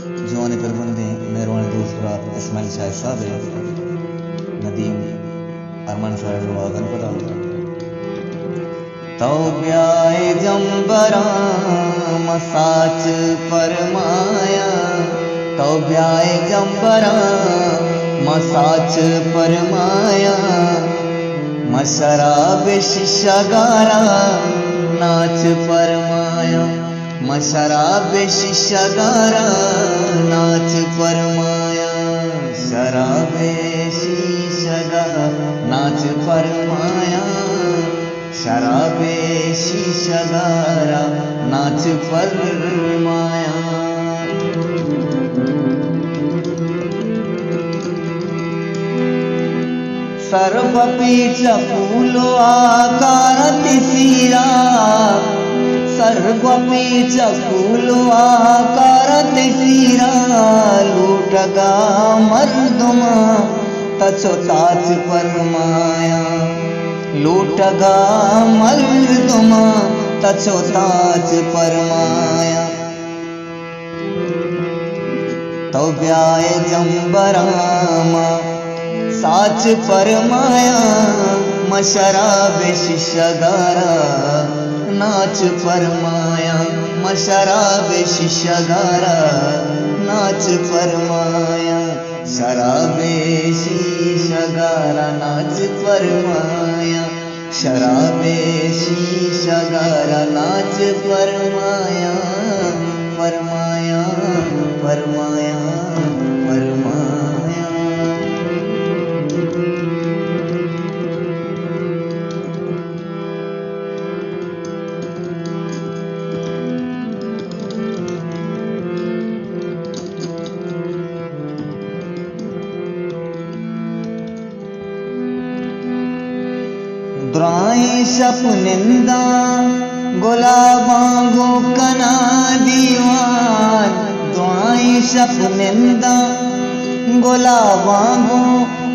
जवानी पर बंदे मेहरबानी दोस्त रात इस्माइल शाह साहब नदीम अरमान साहब वागन पता तो ब्याए जंबरा मसाच परमाया तो ब्याए जंबरा मसाच परमाया मशराब शिशगारा नाच परमाया मशराब शिशगारा नाच परमाया शराब शिशगारा नाच परमाया शराब शिशगारा नाच परमाया सर्वपीठ फूलो आकार तिसीरा सर्वपीठ फूलो आकार तिसीरा लूटगा मर्दुमा तचो ताच परमाया लूटगा मर्दुमा तचो ताच परमाया तो ब्याए जंबरामा साच परमाया मशराब शिशगारा नाच परमाया मशराब शिशगारा नाच परमाया शराब शिशगारा नाच परमाया शराब शिशगारा नाच परमाया परमाया परमाया परमाया दुराई सपनिंदा गुलाबांगो कना दीवान दुआई सपनिंदा गुलाबांगो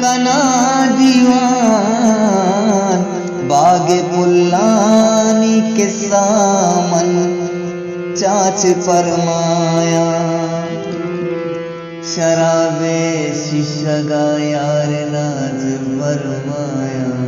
कना दीवान बागे पुल्लानी के सामन चाच परमाया शराबे शिशगा यार नाच परमाया